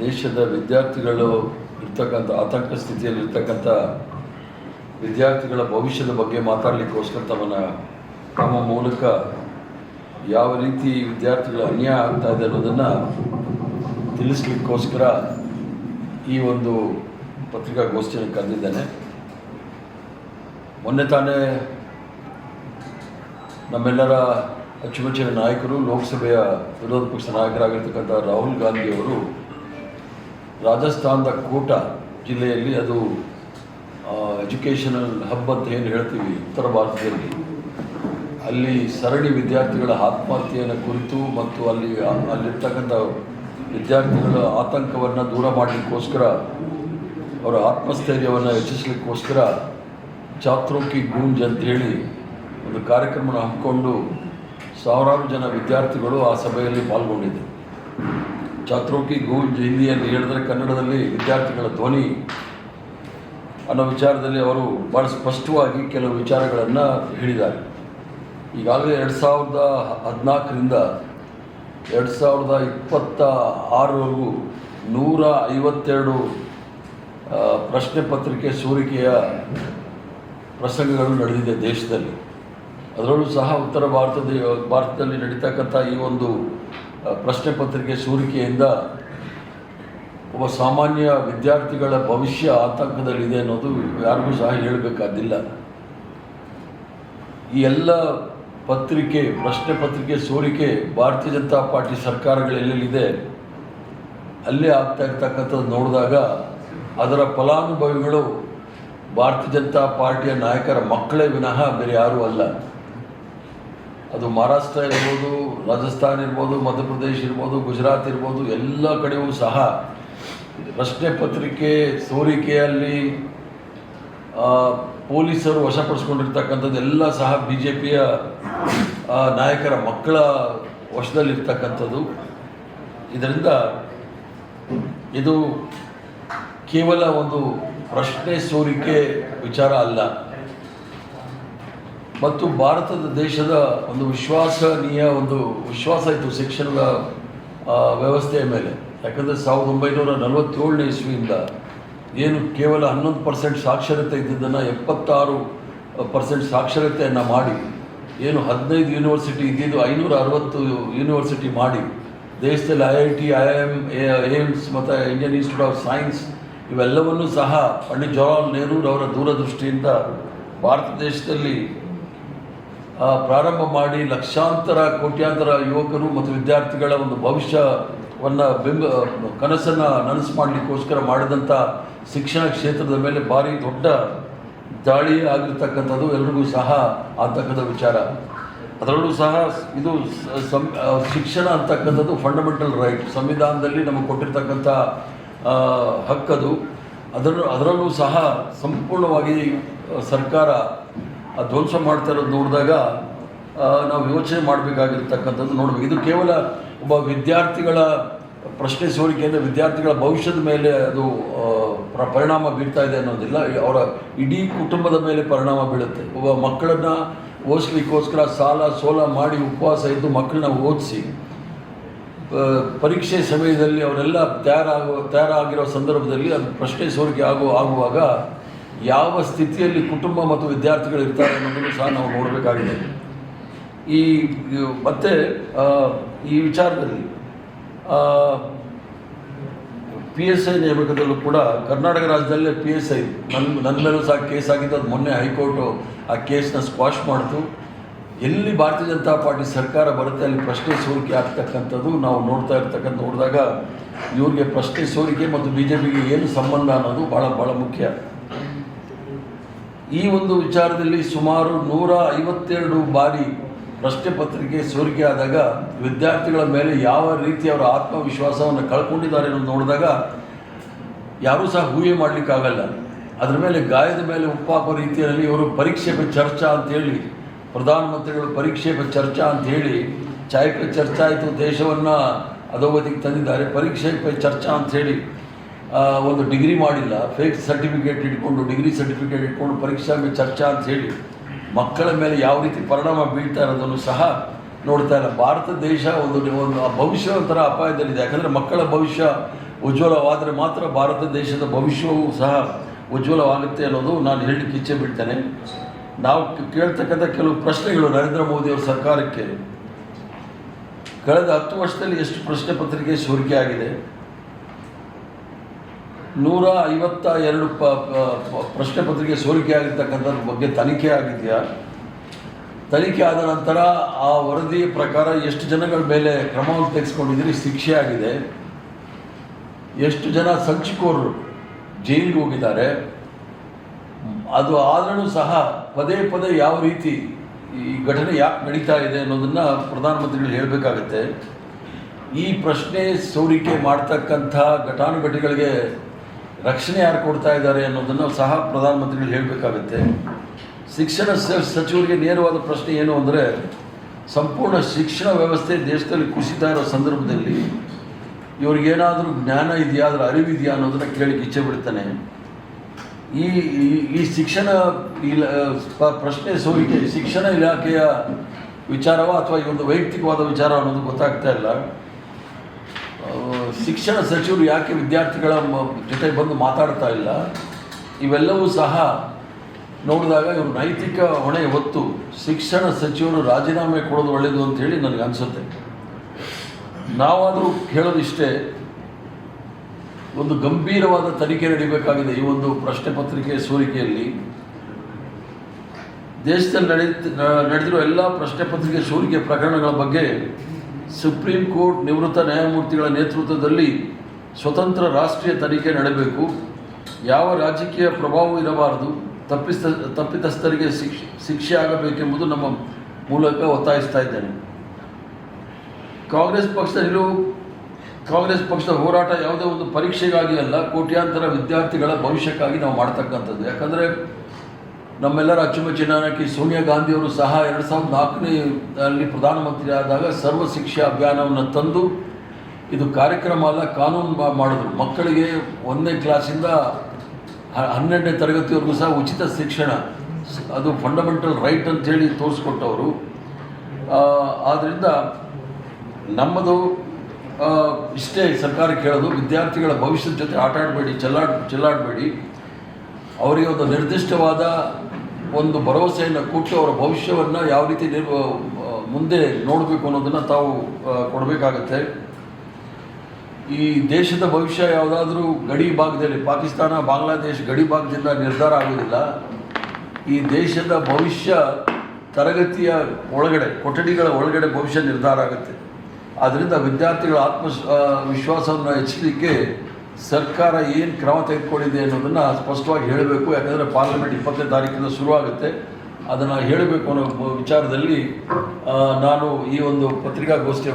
ದೇಶದ ವಿದ್ಯಾರ್ಥಿಗಳು ಇರ್ತಕ್ಕಂಥ ಆತಂಕ ಸ್ಥಿತಿಯಲ್ಲಿರ್ತಕ್ಕಂಥ ವಿದ್ಯಾರ್ಥಿಗಳ ಭವಿಷ್ಯದ ಬಗ್ಗೆ ಮಾತಾಡಲಿಕ್ಕೋಸ್ಕರ ತಮ್ಮ ಮೂಲಕ ಯಾವ ರೀತಿ ವಿದ್ಯಾರ್ಥಿಗಳ ಅನ್ಯಾಯ ಆಗ್ತಾ ಇದೆ ಅನ್ನೋದನ್ನು ತಿಳಿಸ್ಲಿಕ್ಕೋಸ್ಕರ ಈ ಒಂದು ಪತ್ರಿಕಾಗೋಷ್ಠಿಯನ್ನು ಕರೆದಿದ್ದೇನೆ. ಮೊನ್ನೆ ತಾನೇ ನಮ್ಮೆಲ್ಲರ ಅಚ್ಚುಮೆಚ್ಚಿನ ನಾಯಕರು, ಲೋಕಸಭೆಯ ವಿರೋಧ ಪಕ್ಷ ನಾಯಕರಾಗಿರ್ತಕ್ಕಂಥ ರಾಹುಲ್ ಗಾಂಧಿಯವರು ರಾಜಸ್ಥಾನದ ಕೋಟಾ ಜಿಲ್ಲೆಯಲ್ಲಿ, ಅದು ಎಜುಕೇಷನಲ್ ಹಬ್ ಅಂತ ಏನು ಹೇಳ್ತೀವಿ ಉತ್ತರ ಭಾರತದಲ್ಲಿ, ಅಲ್ಲಿ ಸರಣಿ ವಿದ್ಯಾರ್ಥಿಗಳ ಆತ್ಮಹತ್ಯೆಯನ್ನು ಕುರಿತು ಮತ್ತು ಅಲ್ಲಿರ್ತಕ್ಕಂಥ ವಿದ್ಯಾರ್ಥಿಗಳ ಆತಂಕವನ್ನು ದೂರ ಮಾಡಲಿಕ್ಕೋಸ್ಕರ, ಅವರ ಆತ್ಮಸ್ಥೈರ್ಯವನ್ನು ಹೆಚ್ಚಿಸಲಿಕ್ಕೋಸ್ಕರ ಛಾತ್ರೋ ಕಿ ಗೂಂಜ್ ಅಂತೇಳಿ ಒಂದು ಕಾರ್ಯಕ್ರಮನ ಹಮ್ಮಿಕೊಂಡು ಸಾವಿರಾರು ಜನ ವಿದ್ಯಾರ್ಥಿಗಳು ಆ ಸಭೆಯಲ್ಲಿ ಪಾಲ್ಗೊಂಡಿದ್ದರು. ಛಾತ್ರೋ ಕಿ ಗೂಂಜ್ ಹಿಂದಿಯಲ್ಲಿ ಹೇಳಿದ್ರೆ ಕನ್ನಡದಲ್ಲಿ ವಿದ್ಯಾರ್ಥಿಗಳ ಧ್ವನಿ ಅನ್ನೋ ವಿಚಾರದಲ್ಲಿ ಅವರು ಭಾಳ ಸ್ಪಷ್ಟವಾಗಿ ಕೆಲವು ವಿಚಾರಗಳನ್ನು ಹೇಳಿದ್ದಾರೆ. ಈಗಾಗಲೇ 2014ರಿಂದ 2026ವರೆಗೂ 152 ಪ್ರಶ್ನೆ ಪತ್ರಿಕೆ ಸೋರಿಕೆಯ ಪ್ರಸಂಗಗಳು ನಡೆದಿದೆ ದೇಶದಲ್ಲಿ. ಅದರಲ್ಲೂ ಸಹ ಉತ್ತರ ಭಾರತದಲ್ಲಿ ನಡೀತಕ್ಕಂಥ ಈ ಒಂದು ಪ್ರಶ್ನೆ ಪತ್ರಿಕೆ ಸೋರಿಕೆಯಿಂದ ಒಬ್ಬ ಸಾಮಾನ್ಯ ವಿದ್ಯಾರ್ಥಿಗಳ ಭವಿಷ್ಯ ಆತಂಕದಲ್ಲಿದೆ ಅನ್ನೋದು ಯಾರಿಗೂ ಸಹ ಹೇಳಬೇಕಾದಿಲ್ಲ. ಈ ಎಲ್ಲ ಪ್ರಶ್ನೆ ಪತ್ರಿಕೆ ಸೋರಿಕೆ ಭಾರತೀಯ ಜನತಾ ಪಾರ್ಟಿ ಸರ್ಕಾರಗಳೆಲ್ಲಿದೆ ಅಲ್ಲೇ ಆಗ್ತಾ ಇರ್ತಕ್ಕಂಥದ್ದು ನೋಡಿದಾಗ ಅದರ ಫಲಾನುಭವಿಗಳು ಭಾರತೀಯ ಜನತಾ ಪಾರ್ಟಿಯ ನಾಯಕರ ಮಕ್ಕಳೇ ವಿನಃ ಬೇರೆ ಯಾರೂ ಅಲ್ಲ. ಅದು ಮಹಾರಾಷ್ಟ್ರ ಇರ್ಬೋದು, ರಾಜಸ್ಥಾನ ಇರ್ಬೋದು, ಮಧ್ಯಪ್ರದೇಶ ಇರ್ಬೋದು, ಗುಜರಾತ್ ಇರ್ಬೋದು, ಎಲ್ಲ ಕಡೆಯೂ ಸಹ ಪ್ರಶ್ನೆ ಪತ್ರಿಕೆ ಸೋರಿಕೆಯಲ್ಲಿ ಪೊಲೀಸರು ವಶಪಡಿಸ್ಕೊಂಡಿರ್ತಕ್ಕಂಥದ್ದೆಲ್ಲ ಸಹ BJPಯ ನಾಯಕರ ಮಕ್ಕಳ ವಶದಲ್ಲಿರ್ತಕ್ಕಂಥದ್ದು. ಇದರಿಂದ ಇದು ಕೇವಲ ಒಂದು ಪ್ರಶ್ನೆ ಸೋರಿಕೆ ವಿಚಾರ ಅಲ್ಲ, ಮತ್ತು ಭಾರತದ ದೇಶದ ಒಂದು ವಿಶ್ವಾಸ ಇತ್ತು ಶಿಕ್ಷಣದ ವ್ಯವಸ್ಥೆಯ ಮೇಲೆ. ಯಾಕಂದರೆ 1947ನೇ ಇಸ್ವಿಯಿಂದ ಏನು ಕೇವಲ 11% ಸಾಕ್ಷರತೆ ಇದ್ದಿದ್ದನ್ನು 76% ಸಾಕ್ಷರತೆಯನ್ನು ಮಾಡಿ, ಏನು 15 ಯೂನಿವರ್ಸಿಟಿ ಇದ್ದಿದ್ದು 560 ಯೂನಿವರ್ಸಿಟಿ ಮಾಡಿ, ದೇಶದಲ್ಲಿ IIT, IIM, ಏಮ್ಸ್ ಮತ್ತು ಇಂಡಿಯನ್ ಇನ್ಸ್ಟಿಟ್ಯೂಟ್ ಆಫ್ ಸೈನ್ಸ್ ಇವೆಲ್ಲವನ್ನೂ ಸಹ ಪಂಡಿತ್ ಜವಾಹರ್ಲಾಲ್ ನೆಹರೂರವರ ದೂರದೃಷ್ಟಿಯಿಂದ ಭಾರತ ದೇಶದಲ್ಲಿ ಪ್ರಾರಂಭ ಮಾಡಿ ಲಕ್ಷಾಂತರ ಕೋಟ್ಯಾಂತರ ಯುವಕರು ಮತ್ತು ವಿದ್ಯಾರ್ಥಿಗಳ ಒಂದು ಭವಿಷ್ಯವನ್ನು ಕನಸನ್ನು ನನಸು ಮಾಡಲಿಕ್ಕೋಸ್ಕರ ಮಾಡಿದಂಥ ಶಿಕ್ಷಣ ಕ್ಷೇತ್ರದ ಮೇಲೆ ಭಾರಿ ದೊಡ್ಡ ದಾಳಿ ಆಗಿರ್ತಕ್ಕಂಥದ್ದು ಎಲ್ರಿಗೂ ಸಹ ಆಗ್ತಕ್ಕಂಥ ವಿಚಾರ. ಅದರಲ್ಲೂ ಸಹ ಇದು ಶಿಕ್ಷಣ ಅಂತಕ್ಕಂಥದ್ದು ಫಂಡಮೆಂಟಲ್ ರೈಟ್, ಸಂವಿಧಾನದಲ್ಲಿ ನಮಗೆ ಕೊಟ್ಟಿರ್ತಕ್ಕಂಥ ಹಕ್ಕದು. ಅದರಲ್ಲೂ ಸಹ ಸಂಪೂರ್ಣವಾಗಿ ಸರ್ಕಾರ ಧ್ವಂಸ ಮಾಡ್ತಾ ಇರೋದು ನೋಡಿದಾಗ ನಾವು ಯೋಚನೆ ಮಾಡಬೇಕಾಗಿರ್ತಕ್ಕಂಥದ್ದು ನೋಡಬೇಕು. ಇದು ಕೇವಲ ಒಬ್ಬ ವಿದ್ಯಾರ್ಥಿಗಳ ಪ್ರಶ್ನೆ ಸೋರಿಕೆಯಿಂದ ವಿದ್ಯಾರ್ಥಿಗಳ ಭವಿಷ್ಯದ ಮೇಲೆ ಅದು ಪರಿಣಾಮ ಬೀಳ್ತಾ ಇದೆ ಅನ್ನೋದಿಲ್ಲ, ಅವರ ಇಡೀ ಕುಟುಂಬದ ಮೇಲೆ ಪರಿಣಾಮ ಬೀಳುತ್ತೆ. ಒಬ್ಬ ಮಕ್ಕಳನ್ನು ಓದಿಸ್ಲಿಕ್ಕೋಸ್ಕರ ಸಾಲ ಸೋಲ ಮಾಡಿ ಉಪವಾಸ ಇದ್ದು ಮಕ್ಕಳನ್ನ ಓದಿಸಿ ಪರೀಕ್ಷೆ ಸಮಯದಲ್ಲಿ ಅವರೆಲ್ಲ ತಯಾರಾಗಿರೋ ಸಂದರ್ಭದಲ್ಲಿ ಅದು ಪ್ರಶ್ನೆ ಸೋರಿಕೆ ಆಗುವಾಗ ಯಾವ ಸ್ಥಿತಿಯಲ್ಲಿ ಕುಟುಂಬ ಮತ್ತು ವಿದ್ಯಾರ್ಥಿಗಳು ಇರ್ತಾರೆ ಅನ್ನೋದನ್ನು ಸಹ ನಾವು ನೋಡಬೇಕಾಗಿದೆ. ಮತ್ತು ಈ ವಿಚಾರದಲ್ಲಿ PSI ನೇಮಕದಲ್ಲೂ ಕೂಡ ಕರ್ನಾಟಕ ರಾಜ್ಯದಲ್ಲೇ PSI ನನ್ನ ಮೇಲೂ ಸಹ ಕೇಸ್ ಆಗಿದ್ದು, ಅದು ಮೊನ್ನೆ ಹೈಕೋರ್ಟು ಆ ಕೇಸ್ನ ಸ್ಕ್ವಾಶ್ ಮಾಡಿತು. ಎಲ್ಲಿ ಭಾರತೀಯ ಜನತಾ ಪಾರ್ಟಿ ಸರ್ಕಾರ ಬರುತ್ತೆ ಅಲ್ಲಿ ಪ್ರಶ್ನೆ ಸೋರಿಕೆ ಆಗ್ತಕ್ಕಂಥದ್ದು ನಾವು ನೋಡಿದಾಗ ಇವ್ರಿಗೆ ಪ್ರಶ್ನೆ ಸೋರಿಕೆ ಮತ್ತು BJPಗೆ ಏನು ಸಂಬಂಧ ಅನ್ನೋದು ಭಾಳ ಮುಖ್ಯ. ಈ ಒಂದು ವಿಚಾರದಲ್ಲಿ ಸುಮಾರು 152 ಬಾರಿ ಪ್ರಶ್ನೆ ಪತ್ರಿಕೆ ಸೋರಿಕೆ ಆದಾಗ ವಿದ್ಯಾರ್ಥಿಗಳ ಮೇಲೆ ಯಾವ ರೀತಿ ಅವರ ಆತ್ಮವಿಶ್ವಾಸವನ್ನು ಕಳ್ಕೊಂಡಿದ್ದಾರೆ ಅನ್ನೋದು ನೋಡಿದಾಗ ಯಾರೂ ಸಹ ಊಹೆ ಮಾಡಲಿಕ್ಕಾಗಲ್ಲ. ಅದರ ಮೇಲೆ ಗಾಯದ ಮೇಲೆ ಉಪ್ಪು ಹಾಕೋ ರೀತಿಯಲ್ಲಿ ಇವರು ಪರೀಕ್ಷೆ ಪೇ ಚರ್ಚಾ ಅಂಥೇಳಿ, ಪ್ರಧಾನಮಂತ್ರಿಗಳು ಪರೀಕ್ಷೆ ಪೇ ಚರ್ಚಾ ಅಂಥೇಳಿ, ಚಾಯ್ ಪೇ ಚರ್ಚಾ ಆಯಿತು, ದೇಶವನ್ನು ಅಧೋಗತಿಗೆ ತಂದಿದ್ದಾರೆ. ಪರೀಕ್ಷೆ ಪೇ ಚರ್ಚಾ ಅಂಥೇಳಿ ಒಂದು ಡಿಗ್ರಿ ಮಾಡಿಲ್ಲ, ಫೇಕ್ ಸರ್ಟಿಫಿಕೇಟ್ ಡಿಗ್ರಿ ಸರ್ಟಿಫಿಕೇಟ್ ಇಟ್ಕೊಂಡು ಪರೀಕ್ಷಾ ಮೇಲೆ ಚರ್ಚಾ ಅಂತ ಹೇಳಿ ಮಕ್ಕಳ ಮೇಲೆ ಯಾವ ರೀತಿ ಪರಿಣಾಮ ಬೀಳ್ತಾ ಇರೋದನ್ನು ಸಹ ನೋಡ್ತಾ ಇಲ್ಲ. ಭಾರತ ದೇಶ ಒಂದು ಭವಿಷ್ಯ ಒಂಥರ ಅಪಾಯದಲ್ಲಿದೆ. ಯಾಕಂದರೆ ಮಕ್ಕಳ ಭವಿಷ್ಯ ಉಜ್ವಲವಾದರೆ ಮಾತ್ರ ಭಾರತ ದೇಶದ ಭವಿಷ್ಯವೂ ಸಹ ಉಜ್ವಲವಾಗುತ್ತೆ ಅನ್ನೋದು ನಾನು ಹೇಳಲಿಕ್ಕೆ ಇಚ್ಛೆ ಬಿಡ್ತೇನೆ. ನಾವು ಕೇಳ್ತಕ್ಕಂಥ ಕೆಲವು ಪ್ರಶ್ನೆಗಳು ನರೇಂದ್ರ ಮೋದಿಯವರ ಸರ್ಕಾರಕ್ಕೆ ಕಳೆದ 10 ವರ್ಷದಲ್ಲಿ ಎಷ್ಟು ಪ್ರಶ್ನೆ ಪತ್ರಿಕೆ ಸೋರಿಕೆ ಆಗಿದೆ? 152 ಪ್ರಶ್ನೆ ಪತ್ರಿಕೆ ಸೋರಿಕೆ ಆಗಿರ್ತಕ್ಕಂಥದ್ರ ಬಗ್ಗೆ ತನಿಖೆ ಆಗಿದೆಯಾ? ತನಿಖೆ ಆದ ನಂತರ ಆ ವರದಿಯ ಪ್ರಕಾರ ಎಷ್ಟು ಜನಗಳ ಮೇಲೆ ಕ್ರಮವನ್ನು ತೆಗೆದುಕೊಂಡಿದ್ದೀರಿ, ಶಿಕ್ಷೆ ಆಗಿದೆ? ಎಷ್ಟು ಜನ ಸಂಚಿಕೋರರು ಜೈಲಿಗೆ ಹೋಗಿದ್ದಾರೆ? ಅದು ಆದ್ರೂ ಸಹ ಪದೇ ಪದೇ ಯಾವ ರೀತಿ ಈ ಘಟನೆ ಯಾಕೆ ನಡೀತಾ ಇದೆ ಅನ್ನೋದನ್ನು ಪ್ರಧಾನಮಂತ್ರಿಗಳು ಹೇಳಬೇಕಾಗತ್ತೆ. ಈ ಪ್ರಶ್ನೆ ಸೋರಿಕೆ ಮಾಡ್ತಕ್ಕಂಥ ಘಟಾನುಘಟಿಗಳಿಗೆ ರಕ್ಷಣೆ ಯಾರು ಕೊಡ್ತಾ ಇದ್ದಾರೆ ಅನ್ನೋದನ್ನು ಸಹ ಪ್ರಧಾನಮಂತ್ರಿಗಳು ಹೇಳಬೇಕಾಗತ್ತೆ. ಶಿಕ್ಷಣ ಸಚಿವರಿಗೆ ನೇರವಾದ ಪ್ರಶ್ನೆ ಏನು ಅಂದರೆ, ಸಂಪೂರ್ಣ ಶಿಕ್ಷಣ ವ್ಯವಸ್ಥೆ ದೇಶದಲ್ಲಿ ಕುಸಿತಾ ಇರೋ ಸಂದರ್ಭದಲ್ಲಿ ಇವ್ರಿಗೇನಾದರೂ ಜ್ಞಾನ ಇದೆಯಾ, ಅದರ ಅರಿವಿದೆಯಾ ಅನ್ನೋದನ್ನು ಕೇಳಲಿಕ್ಕೆ ಇಚ್ಛೆ ಬಿಡ್ತಾನೆ. ಈ ಶಿಕ್ಷಣ ಪ್ರಶ್ನೆ ಸೋರಿಕೆ ಶಿಕ್ಷಣ ಇಲಾಖೆಯ ವಿಚಾರವ ಅಥವಾ ಈ ಒಂದು ವೈಯಕ್ತಿಕವಾದ ವಿಚಾರ ಅನ್ನೋದು ಗೊತ್ತಾಗ್ತಾ ಇಲ್ಲ. ಶಿಕ್ಷಣ ಸಚಿವರು ಯಾಕೆ ವಿದ್ಯಾರ್ಥಿಗಳ ಜೊತೆ ಬಂದು ಮಾತಾಡ್ತಾ ಇಲ್ಲ? ಇವೆಲ್ಲವೂ ಸಹ ನೋಡಿದಾಗ ಇವರು ನೈತಿಕ ಹೊಣೆ ಹೊತ್ತು ಶಿಕ್ಷಣ ಸಚಿವರು ರಾಜೀನಾಮೆ ಕೊಡೋದು ಒಳ್ಳೆಯದು ಅಂತೇಳಿ ನನಗೆ ಅನಿಸುತ್ತೆ. ನಾವಾದರೂ ಹೇಳೋದಿಷ್ಟೇ, ಒಂದು ಗಂಭೀರವಾದ ತನಿಖೆ ನಡೀಬೇಕಾಗಿದೆ ಈ ಒಂದು ಪ್ರಶ್ನೆ ಪತ್ರಿಕೆ ಸೋರಿಕೆಯಲ್ಲಿ. ದೇಶದಲ್ಲಿ ನಡೆದಿರೋ ಎಲ್ಲ ಪ್ರಶ್ನೆ ಪತ್ರಿಕೆ ಸೋರಿಕೆ ಪ್ರಕರಣಗಳ ಬಗ್ಗೆ ಸುಪ್ರೀಂ ಕೋರ್ಟ್ ನಿವೃತ್ತ ನ್ಯಾಯಮೂರ್ತಿಗಳ ನೇತೃತ್ವದಲ್ಲಿ ಸ್ವತಂತ್ರ ರಾಷ್ಟ್ರೀಯ ತನಿಖೆ ನಡೆಯಬೇಕು. ಯಾವ ರಾಜಕೀಯ ಪ್ರಭಾವವೂ ಇರಬಾರದು. ತಪ್ಪಿತಸ್ಥರಿಗೆ ಶಿಕ್ಷೆ ಆಗಬೇಕೆಂಬುದು ನಮ್ಮ ಮೂಲಕ ಒತ್ತಾಯಿಸ್ತಾ ಇದ್ದೇನೆ. ಕಾಂಗ್ರೆಸ್ ಪಕ್ಷದ ಹೋರಾಟ ಯಾವುದೇ ಒಂದು ಪರೀಕ್ಷೆಗಾಗಿ ಅಲ್ಲ, ಕೋಟ್ಯಾಂತರ ವಿದ್ಯಾರ್ಥಿಗಳ ಭವಿಷ್ಯಕ್ಕಾಗಿ ನಾವು ಮಾಡ್ತಕ್ಕಂಥದ್ದು. ಯಾಕಂದರೆ ನಮ್ಮೆಲ್ಲರ ಅಚ್ಚುಮೆಚ್ಚಿನ ನಾಯಕಿ ಸೋನಿಯಾ ಗಾಂಧಿಯವರು ಸಹ 2004ರಲ್ಲಿ ಪ್ರಧಾನಮಂತ್ರಿ ಆದಾಗ ಸರ್ವ ಶಿಕ್ಷಾ ಅಭಿಯಾನವನ್ನು ತಂದು ಇದು ಕಾರ್ಯಕ್ರಮ ಅಲ್ಲ, ಕಾನೂನು ಮಾಡಿದ್ರು. ಮಕ್ಕಳಿಗೆ 1ನೇ ಕ್ಲಾಸಿಂದ 12ನೇ ತರಗತಿವರೆಗೂ ಸಹ ಉಚಿತ ಶಿಕ್ಷಣ, ಅದು ಫಂಡಮೆಂಟಲ್ ರೈಟ್ ಅಂತೇಳಿ ತೋರಿಸ್ಕೊಟ್ಟವರು. ಆದ್ದರಿಂದ ನಮ್ಮದು ಇಷ್ಟೇ ಸರ್ಕಾರಕ್ಕೆ ಹೇಳೋದು, ವಿದ್ಯಾರ್ಥಿಗಳ ಭವಿಷ್ಯದ ಜೊತೆ ಆಟ ಆಡಬೇಡಿ, ಚೆಲ್ಲಾಡಬೇಡಿ. ಅವರಿಗೆ ಒಂದು ನಿರ್ದಿಷ್ಟವಾದ ಒಂದು ಭರವಸೆಯನ್ನು ಕೊಟ್ಟು ಅವರ ಭವಿಷ್ಯವನ್ನು ಯಾವ ರೀತಿ ಮುಂದೆ ನೋಡಬೇಕು ಅನ್ನೋದನ್ನು ತಾವು ಕೊಡಬೇಕಾಗತ್ತೆ. ಈ ದೇಶದ ಭವಿಷ್ಯ ಯಾವುದಾದ್ರೂ ಗಡಿ ಭಾಗದಲ್ಲಿ, ಪಾಕಿಸ್ತಾನ ಬಾಂಗ್ಲಾದೇಶ ಗಡಿ ಭಾಗದಿಂದ ನಿರ್ಧಾರ ಆಗೋದಿಲ್ಲ. ಈ ದೇಶದ ಭವಿಷ್ಯ ತರಗತಿಯ ಒಳಗಡೆ, ಕೊಠಡಿಗಳ ಒಳಗಡೆ ಭವಿಷ್ಯ ನಿರ್ಧಾರ ಆಗುತ್ತೆ. ಆದ್ದರಿಂದ ವಿದ್ಯಾರ್ಥಿಗಳ ವಿಶ್ವಾಸವನ್ನು ಹೆಚ್ಚಲಿಕ್ಕೆ ಸರ್ಕಾರ ಏನು ಕ್ರಮ ತೆಗೆದುಕೊಂಡಿದೆ ಅನ್ನೋದನ್ನು ಸ್ಪಷ್ಟವಾಗಿ ಹೇಳಬೇಕು. ಯಾಕಂದರೆ ಪಾರ್ಲಿಮೆಂಟ್ 20ನೇ ತಾರೀಕಿಂದ ಶುರುವಾಗುತ್ತೆ. ಅದನ್ನು ಹೇಳಬೇಕು ಅನ್ನೋ ವಿಚಾರದಲ್ಲಿ ನಾನು ಈ ಒಂದು ಪತ್ರಿಕಾಗೋಷ್ಠಿಯ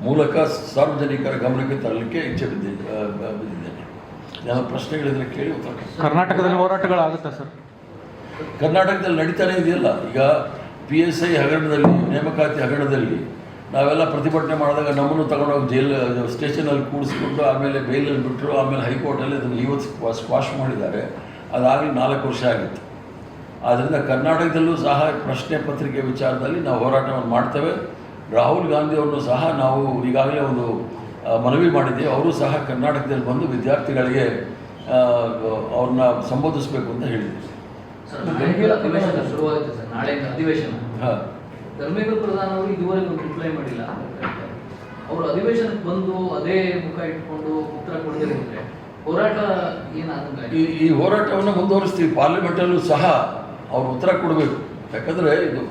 ಮೂಲಕ ಸಾರ್ವಜನಿಕರ ಗಮನಕ್ಕೆ ತರಲಿಕ್ಕೆ ಇಚ್ಛೆ ಬಿದ್ದಿದ್ದೇನೆ. ನಾನು ಪ್ರಶ್ನೆಗಳಿದ್ರೆ ಕೇಳಿ ಉತ್ತರ. ಕರ್ನಾಟಕದಲ್ಲಿ ಹೋರಾಟಗಳಾಗುತ್ತಾ ಸರ್? ಕರ್ನಾಟಕದಲ್ಲಿ ನಡೀತಾನೆ ಇದೆಯಲ್ಲ. ಈಗ PSI ಹಗರಣದಲ್ಲಿ, ನೇಮಕಾತಿ ಹಗರಣದಲ್ಲಿ ನಾವೆಲ್ಲ ಪ್ರತಿಭಟನೆ ಮಾಡಿದಾಗ ನಮ್ಮನ್ನು ತಗೊಂಡೋಗಿ ಸ್ಟೇಷನಲ್ಲಿ ಕೂಡಿಸ್ಕೊಂಡು ಆಮೇಲೆ ಬೇಲಲ್ಲಿ ಬಿಟ್ಟರು. ಆಮೇಲೆ ಹೈಕೋರ್ಟಲ್ಲಿ ಅದನ್ನು ಇವತ್ತು ಸ್ಕ್ವಾಶ್ ಮಾಡಿದ್ದಾರೆ. ಅದಾಗಲಿ 4 ವರ್ಷ ಆಗಿತ್ತು. ಆದ್ದರಿಂದ ಕರ್ನಾಟಕದಲ್ಲೂ ಸಹ ಪ್ರಶ್ನೆ ಪತ್ರಿಕೆ ವಿಚಾರದಲ್ಲಿ ನಾವು ಹೋರಾಟವನ್ನು ಮಾಡ್ತೇವೆ. ರಾಹುಲ್ ಗಾಂಧಿಯವ್ರನ್ನೂ ಸಹ ನಾವು ಈಗಾಗಲೇ ಒಂದು ಮನವಿ ಮಾಡಿದ್ದೀವಿ. ಅವರು ಸಹ ಕರ್ನಾಟಕದಲ್ಲಿ ಬಂದು ವಿದ್ಯಾರ್ಥಿಗಳಿಗೆ ಅವ್ರನ್ನ ಸಂಬೋಧಿಸಬೇಕು ಅಂತ ಹೇಳಿದ್ದೀವಿ. ಶುರುವಾಗುತ್ತೆ ಸರ್, ನಾಳೆ ಅಧಿವೇಶನ. ಧರ್ಮೇಂದ್ರ ಪ್ರಧಾನ್ ಅವರು ಇದುವರೆಗೂ ರಿಪ್ಲೈ ಮಾಡಿಲ್ಲ. ಅವರು ಅಧಿವೇಶನಕ್ಕೆ ಬಂದು ಅದೇ ಮುಖ ಇಟ್ಕೊಂಡು ಉತ್ತರ ಕೊಡದಿದ್ರೆ ಹೋರಾಟ ಏನಾಗುತ್ತೆ? ಈ ಹೋರಾಟವನ್ನು ಮುಂದುವರಿಸ್ತೀವಿ. ಪಾರ್ಲಿಮೆಂಟಲ್ಲೂ ಸಹ ಅವರು ಉತ್ತರ ಕೊಡಬೇಕು. ಯಾಕಂದರೆ ಇದು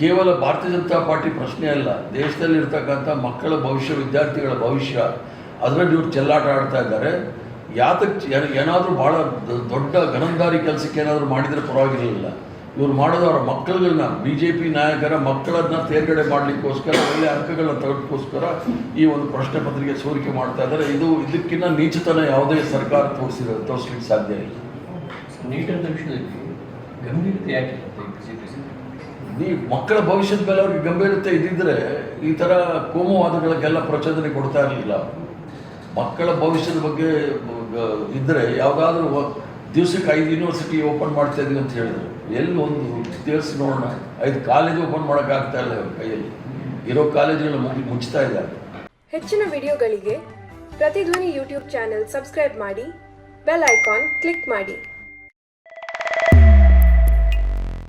ಕೇವಲ ಭಾರತೀಯ ಜನತಾ ಪಾರ್ಟಿ ಪ್ರಶ್ನೆ ಅಲ್ಲ, ದೇಶದಲ್ಲಿರ್ತಕ್ಕಂಥ ಮಕ್ಕಳ ಭವಿಷ್ಯ, ವಿದ್ಯಾರ್ಥಿಗಳ ಭವಿಷ್ಯ, ಅದರಲ್ಲಿ ಇವ್ರು ಚೆಲ್ಲಾಟ ಆಡ್ತಾ ಇದ್ದಾರೆ. ಏನಾದರೂ ಭಾಳ ದೊಡ್ಡ ಗನಂದಾರಿ ಕೆಲಸಕ್ಕೆ ಏನಾದರೂ ಮಾಡಿದರೆ ಪರವಾಗಿರಲಿಲ್ಲ. ಇವರು ಮಾಡೋದು ಅವರ ಮಕ್ಕಳುಗಳನ್ನ, BJP ನಾಯಕರ ಮಕ್ಕಳನ್ನ ತೇರ್ಗಡೆ ಮಾಡಲಿಕ್ಕೋಸ್ಕರ, ಒಳ್ಳೆಯ ಅಂಕಗಳನ್ನ ತೆಗೆದುಕೋಸ್ಕರ ಈ ಒಂದು ಪ್ರಶ್ನೆ ಪತ್ರಿಕೆ ಸೋರಿಕೆ ಮಾಡ್ತಾ ಇದ್ದಾರೆ. ಇದಕ್ಕಿಂತ ನೀಚತನ ಯಾವುದೇ ಸರ್ಕಾರ ತೋರಿಸ್ಲಿಕ್ಕೆ ಸಾಧ್ಯ ಇಲ್ಲ. ನೀಟಂತ ವಿಷಯದಲ್ಲಿ ಗಂಭೀರತೆ ಯಾಕೆ? ಮಕ್ಕಳ ಭವಿಷ್ಯದ ಮೇಲೆ ಅವ್ರಿಗೆ ಗಂಭೀರತೆ ಇದ್ದಿದ್ರೆ ಈ ಥರ ಕೋಮುವಾದಗಳಿಗೆಲ್ಲ ಪ್ರಚೋದನೆ ಕೊಡ್ತಾ ಇರಲಿಲ್ಲ. ಮಕ್ಕಳ ಭವಿಷ್ಯದ ಬಗ್ಗೆ ಇದ್ದರೆ ಯಾವುದಾದ್ರೂ ದಿವಸಕ್ಕೆ 5 ಯೂನಿವರ್ಸಿಟಿ ಓಪನ್ ಮಾಡ್ತಾ ಇದೀವಿ ಅಂತ ಹೇಳಿದ್ರು. ಎಲ್ಲಿ ಒಂದು ತಿಳಿಸಿ ನೋಡೋಣ. 5 ಕಾಲೇಜ್ ಓಪನ್ ಮಾಡೋಕ್ಕಾಗ್ತಾ ಇಲ್ಲ ಅವ್ರ ಕೈಯಲ್ಲಿ. ಇರೋ ಕಾಲೇಜುಗಳನ್ನ ಮುಚ್ಚುತ್ತಾ ಇದ್ದಾರೆ. ಹೆಚ್ಚಿನ ವಿಡಿಯೋಗಳಿಗೆ ಪ್ರತಿಧ್ವನಿ ಯೂಟ್ಯೂಬ್ ಚಾನೆಲ್ ಸಬ್ಸ್ಕ್ರೈಬ್ ಮಾಡಿ, ಬೆಲ್ ಐಕಾನ್ ಕ್ಲಿಕ್ ಮಾಡಿ.